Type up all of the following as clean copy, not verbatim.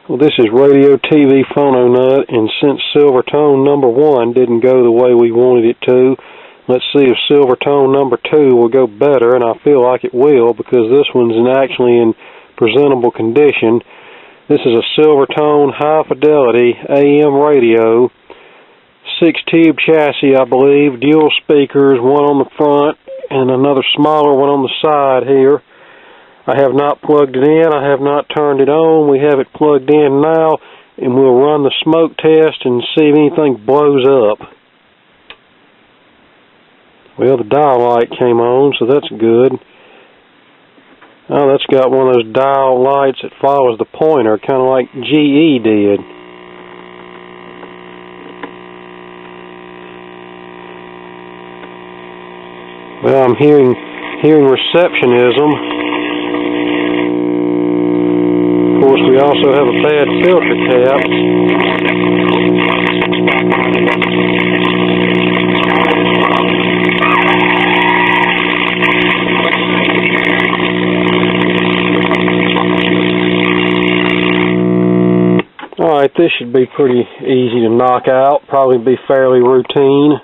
Well, this is Radio TV Phono Nut, and since Silvertone number 1 didn't go the way we wanted it to, let's see if Silvertone number 2 will go better, and I feel like it will because this one's actually in presentable condition. This is a Silvertone High Fidelity AM radio, 6-tube chassis, I believe, dual speakers, one on the front and another smaller one on the side here. I have not plugged it in. I have not turned it on. We have it plugged in now, and we'll run the smoke test and see if anything blows up. Well, the dial light came on, so that's good. Oh, that's got one of those dial lights that follows the pointer, kind of like GE did. Well, I'm hearing receptionism. Of course, we also have a bad filter cap. Alright, this should be pretty easy to knock out, probably be fairly routine.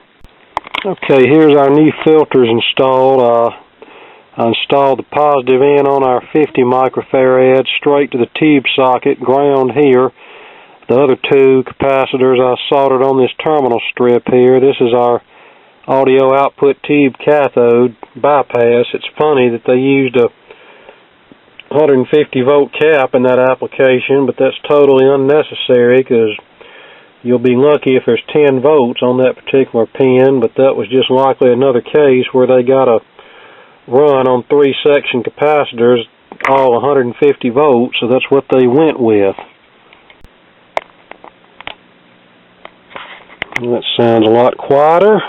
Okay, here's our new filters installed. I installed the positive end on our 50 microfarad straight to the tube socket, ground here. The other two capacitors I soldered on this terminal strip here. This is our audio output tube cathode bypass. It's funny that they used a 150 volt cap in that application, but that's totally unnecessary because you'll be lucky if there's 10 volts on that particular pin, but that was just likely another case where they got a run on 3-section capacitors, all 150 volts, so that's what they went with. And that sounds a lot quieter.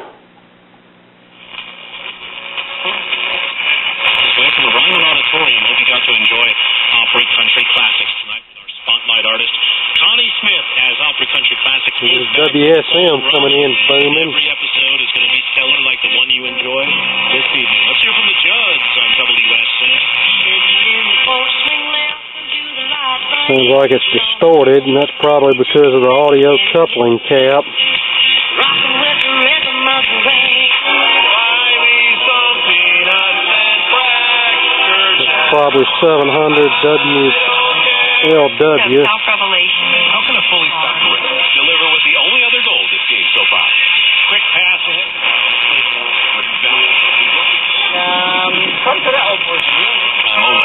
Welcome to Ryman Auditorium. Hope you got to enjoy Opry Country Classics tonight with our spotlight artist, Connie Smith, as Opry Country Classics. WSM coming in booming. Every episode is going to be stellar like the one you enjoy this evening. Let's hear from the Judds on WSM. Seems like it's distorted, and that's probably because of the audio coupling cap. It's probably 700 WLW. How can a fully stocked Ritz deliver with the only other goal this game so far? Quick pass ahead. Come to that old person. Mole.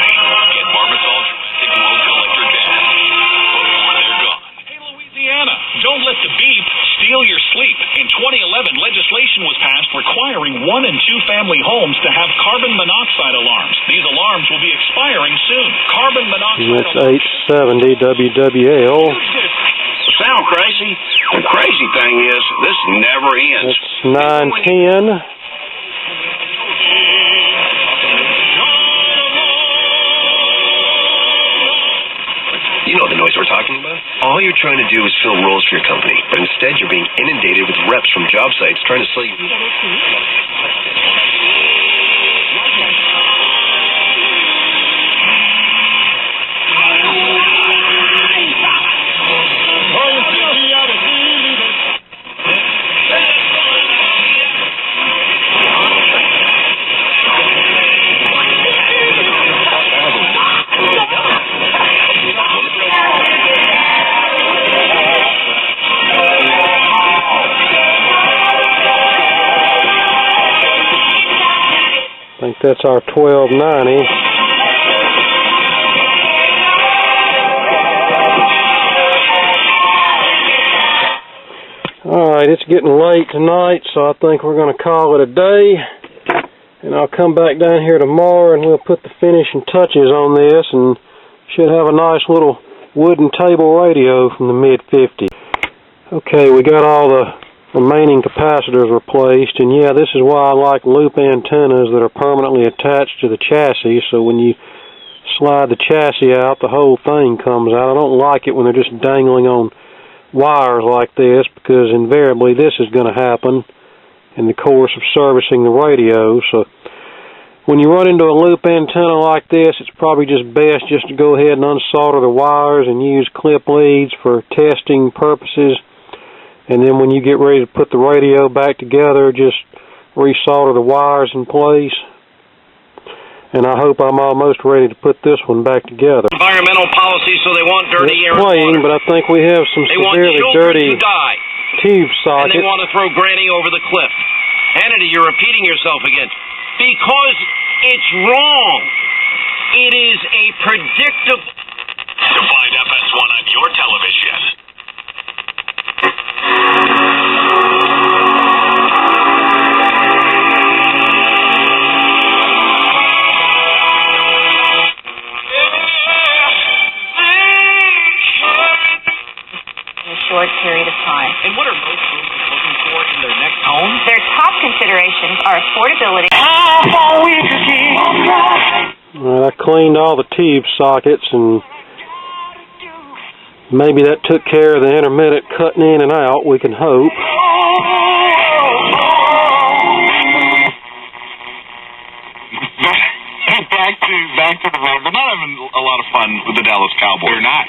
Get Barbasol Dramatic World Collector Gas before they're gone. Hey, Louisiana, don't let the beep steal your sleep. In 2011, legislation was passed requiring 1- and 2-family homes to have carbon monoxide alarms. These alarms will be expiring soon. Carbon monoxide. That's 870 WWL. Sound crazy? The crazy thing is, this never ends. That's 910. You know the noise we're talking about? All you're trying to do is fill roles for your company, but instead you're being inundated with reps from job sites trying to sell you. I think that's our 1290. Alright, it's getting late tonight, so I think we're going to call it a day. And I'll come back down here tomorrow and we'll put the finishing touches on this and should have a nice little wooden table radio from the mid-50s. Okay, we got all the remaining capacitors replaced, and yeah, this is why I like loop antennas that are permanently attached to the chassis, so when you slide the chassis out, the whole thing comes out. I don't like it when they're just dangling on wires like this, because invariably this is going to happen in the course of servicing the radio. So when you run into a loop antenna like this, it's probably just best just to go ahead and unsolder the wires and use clip leads for testing purposes. And then when you get ready to put the radio back together, just resolder the wires in place. And I hope I'm almost ready to put this one back together. Environmental policy, so they want dirty air. It's playing, but I think we have some severely dirty tube sockets. And they want to throw Granny over the cliff. Hannity, you're repeating yourself again. Because it's wrong. It is a predictable... To find FS1 on your television. Short period of time. And what are most students looking for in their next home? Their top considerations are affordability. I cleaned all the tube sockets, and maybe that took care of the intermittent cutting in and out, we can hope. Back to the road. We're not having a lot of fun with the Dallas Cowboys. We're not.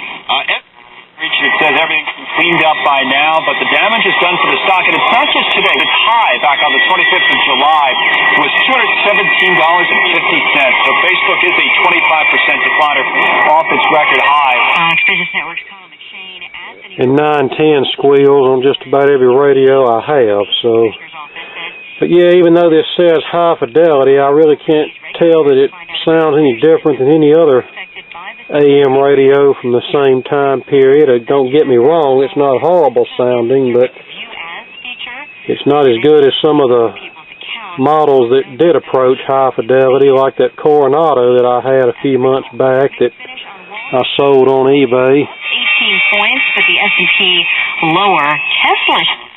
It says everything's been cleaned up by now, but the damage is done for the stock, and it's not just today. Its high back on the 25th of July was $217.50. So Facebook is a 25% decliner off its record high. Business Network's Colin McShane, Anthony... And 910 squeals on just about every radio I have, so... But yeah, even though this says high fidelity, I really can't tell that it sounds any different than any other AM radio from the same time period. Don't get me wrong, it's not horrible sounding, but it's not as good as some of the models that did approach high fidelity, like that Coronado that I had a few months back that I sold on eBay. 18 points, but the S&P lower. Tesla's...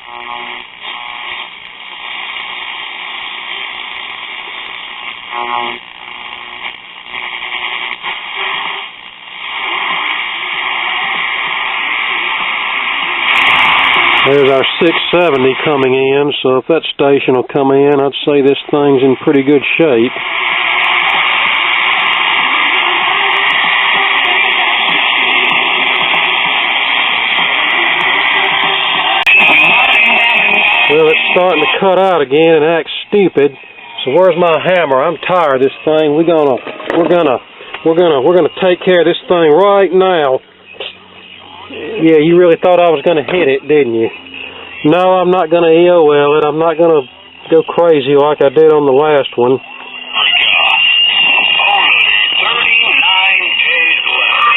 There's our 670 coming in, so if that station will come in, I'd say this thing's in pretty good shape. Well, it's starting to cut out again and act stupid. So where's my hammer? I'm tired of this thing. We're gonna take care of this thing right now. Yeah, you really thought I was gonna hit it, didn't you? No, I'm not gonna EOL it. I'm not gonna go crazy like I did on the last one. Only 39 days left.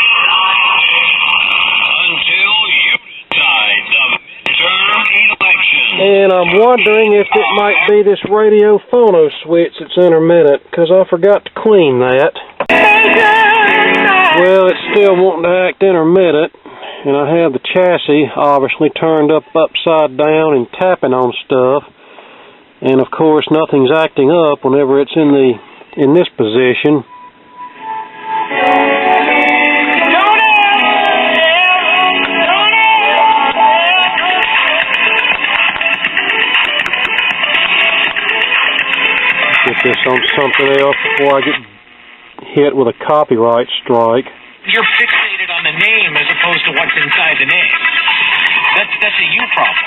Until you decide the midterm election. And I'm wondering if it might be this radio phono switch that's intermittent, because I forgot to clean that. Well, it's still wanting to act intermittent, and I have the chassis obviously turned upside down and tapping on stuff, and of course nothing's acting up whenever it's in this position. Get this on something else before I get hit with a copyright strike. You're fixated on the name as opposed to what's inside the name. That's a you problem.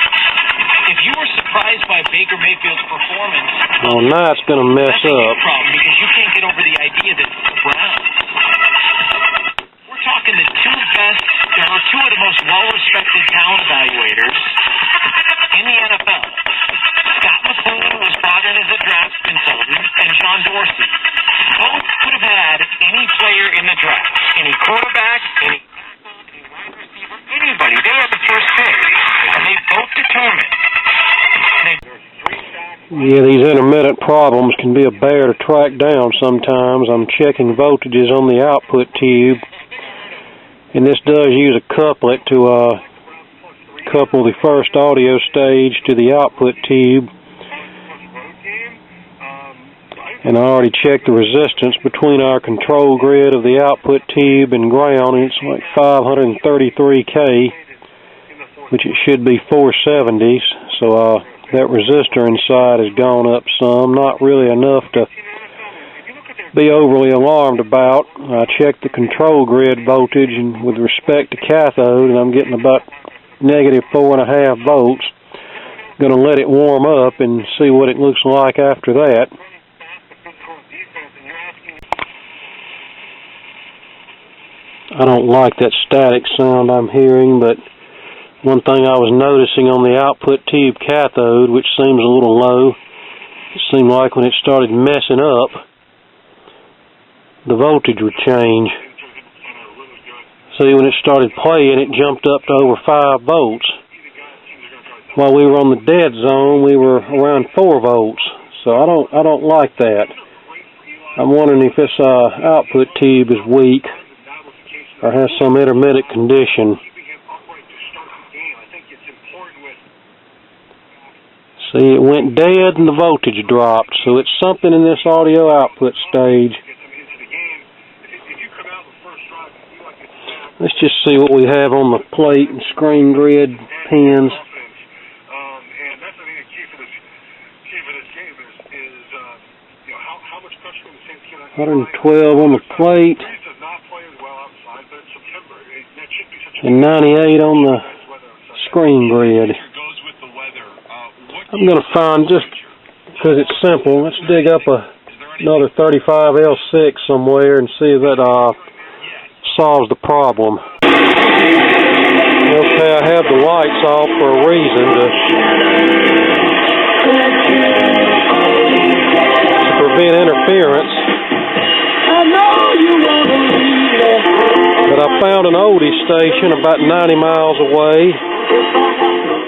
If you were surprised by Baker Mayfield's performance... Oh, now it's going to mess that's a up. you problem because you can't get over the idea that it's the Browns. We're talking the two best, or two of the most well-respected talent evaluators in the NFL. Scott McCloughan was brought in as a draft consultant, and John Dorsey. Both could have had any player in the draft. Any quarterback, any wide receiver, anybody. They had the first pick. And they both determined. Yeah, these intermittent problems can be a bear to track down sometimes. I'm checking voltages on the output tube. And this does use a couplet to couple the first audio stage to the output tube. And I already checked the resistance between our control grid of the output tube and ground, and it's like 533K, which it should be 470s. So that resistor inside has gone up some, not really enough to be overly alarmed about. I checked the control grid voltage and with respect to cathode, and I'm getting about negative 4.5 volts. Going to let it warm up and see what it looks like after that. I don't like that static sound I'm hearing, but one thing I was noticing on the output tube cathode, which seems a little low, it seemed like when it started messing up, the voltage would change. See, when it started playing, it jumped up to over 5 volts. While we were on the dead zone, we were around 4 volts. So I don't like that. I'm wondering if this output tube is weak or has some intermittent condition. See, it went dead and the voltage dropped, so it's something in this audio output stage. Let's just see what we have on the plate and screen grid pins. 112 on the plate and 98 on the screen grid. I'm going to find, just because it's simple, let's dig up another 35L6 somewhere and see if that solves the problem. Okay, I have the lights off for a reason, to prevent interference. But I found an oldie station about 90 miles away.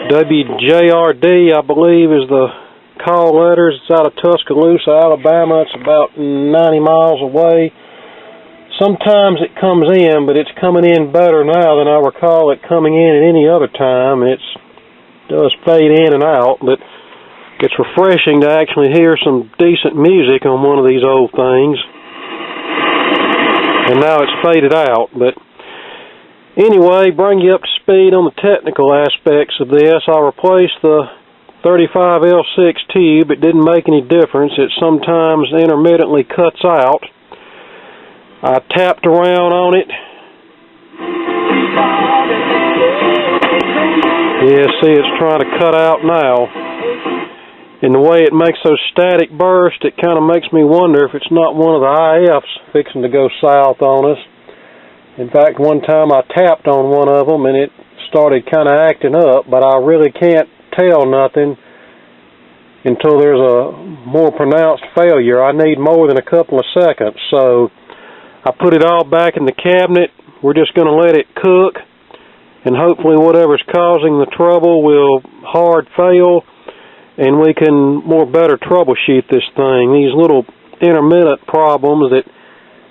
WJRD, I believe, is the call letters. It's out of Tuscaloosa, Alabama. It's about 90 miles away. Sometimes it comes in, but it's coming in better now than I recall it coming in at any other time. It does fade in and out, but it's refreshing to actually hear some decent music on one of these old things. And now it's faded out, but anyway, bring you up to speed on the technical aspects of this. I replaced the 35L6 tube. It didn't make any difference. It sometimes intermittently cuts out. I tapped around on it. Yeah, see, it's trying to cut out now. And the way it makes those static bursts, it kind of makes me wonder if it's not one of the IFs fixing to go south on us. In fact, one time I tapped on one of them and it started kind of acting up, but I really can't tell nothing until there's a more pronounced failure. I need more than a couple of seconds. So I put it all back in the cabinet. We're just going to let it cook, and hopefully whatever's causing the trouble will hard fail, and we can better troubleshoot this thing. These little intermittent problems that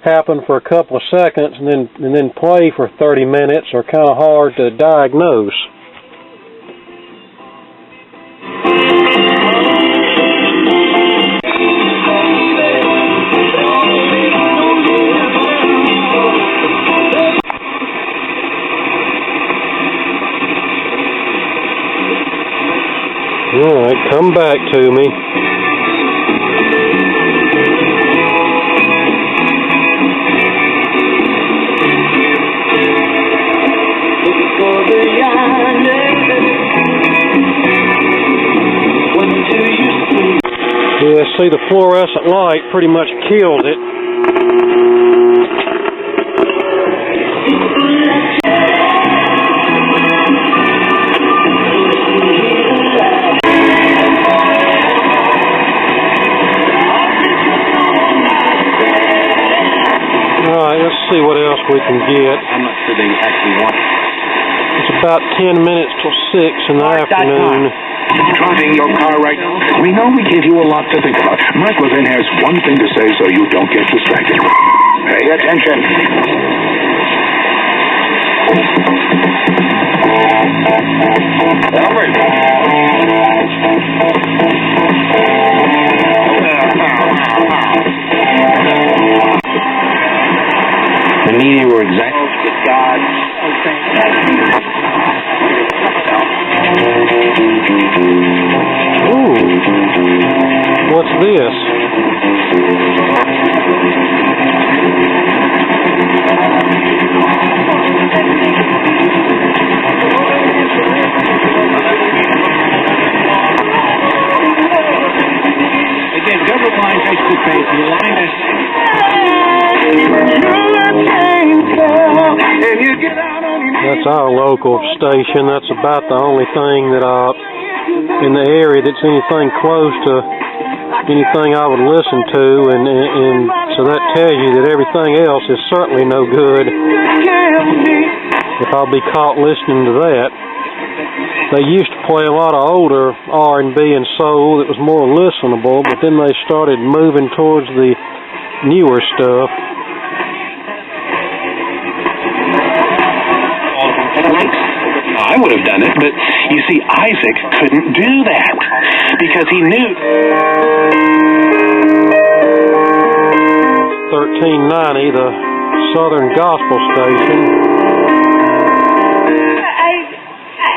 happen for a couple of seconds and then play for 30 minutes are kind of hard to diagnose. All right, come back to me. Yeah, see, the fluorescent light pretty much killed it. See what else we can get. I'm not sure they actually want it. It's about 10 minutes till 6 in the afternoon. Driving your car right now? We know we give you a lot to think about. Mike Levin has one thing to say so you don't get distracted. Pay attention. The media were exact. Oh, good God. Okay. Ooh. What's this? crazy liners. That's our local station. That's about the only thing that in the area that's anything close to anything I would listen to, and so that tells you that everything else is certainly no good if I'll be caught listening to that. They used to play a lot of older R&B and soul that was more listenable, but then they started moving towards the newer stuff. I would have done it, but you see, Isaac couldn't do that because he knew. 1390, the Southern Gospel Station.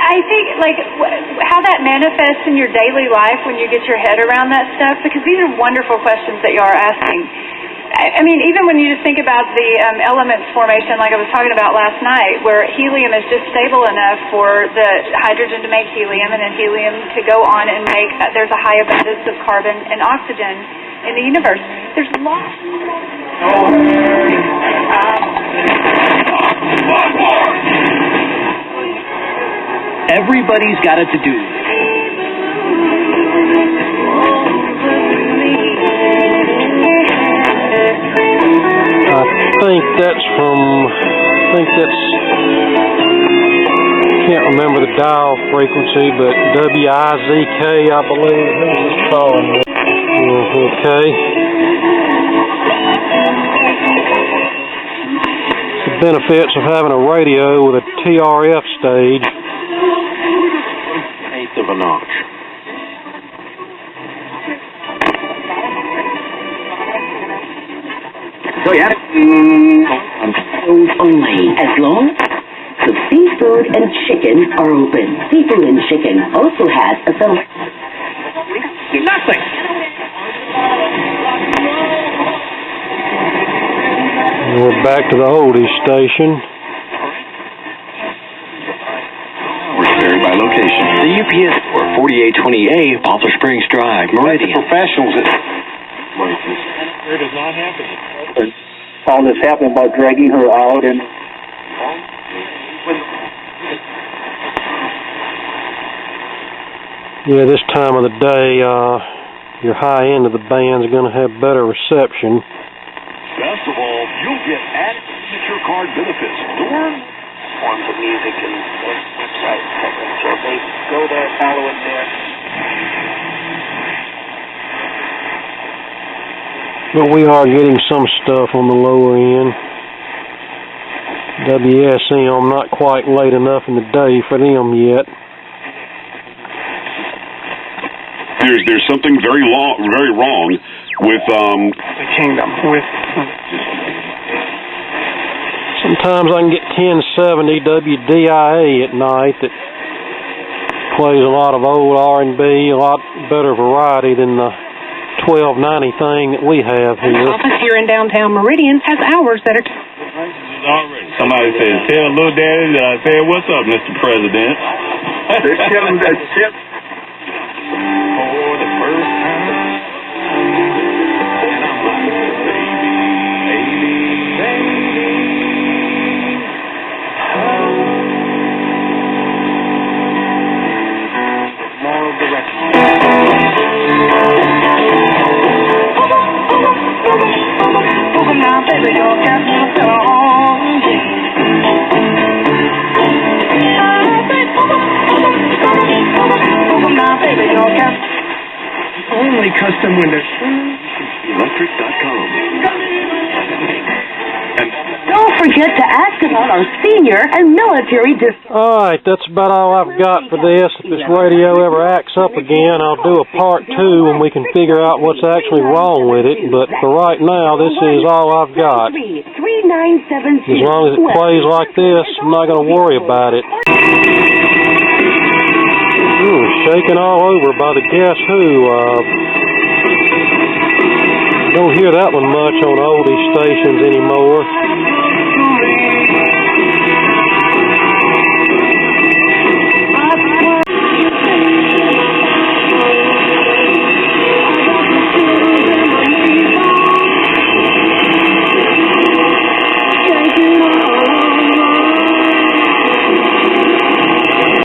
I think, like, how that manifests in your daily life when you get your head around that stuff, because these are wonderful questions that you are asking. I mean, even when you just think about the elements formation, like I was talking about last night, where helium is just stable enough for the hydrogen to make helium, and then helium to go on and make, there's a high abundance of carbon and oxygen in the universe. There's lots. Everybody's got it to do. Can't remember the dial frequency, but WIZK, I believe. Who's this calling? Okay. The benefits of having a radio with a TRF stage. Eighth of a notch. So yeah. Only as long as seafood and chicken are open. Seafood and chicken also has a phone. Nothing. We're back to the oldies station. We're carried by location. The UPS or 4820A, Poplar Springs Drive, Meridian. Professionals. Where does not happen. All this happened about dragging her out and. Yeah, this time of the day, your high end of the band's going to have better reception. Best of all, you'll get added signature card benefits. Forms of music and website, so they go there, follow it there. But we are getting some stuff on the lower end. WSM, not quite late enough in the day for them yet. There's something very wrong with The kingdom. Sometimes I can get 1070 WDIA at night that plays a lot of old R&B, a lot better variety than the 1290 thing that we have here. The office here in downtown Meridian has hours that are... Somebody said, tell little daddy that I said, what's up, Mr. President? They tell him that shit. For the first time. And I'm like, More of the record. Now, baby, you're getting on. Now, baby, you're getting only custom windows. Electric.com. Don't forget to ask about our senior and military Alright, that's about all I've got for this. If this radio ever acts up again, I'll do a part 2 when we can figure out what's actually wrong with it. But for right now, this is all I've got. As long as it plays like this, I'm not going to worry about it. Shaken all over by the Guess Who. Don't hear that one much on oldie stations anymore.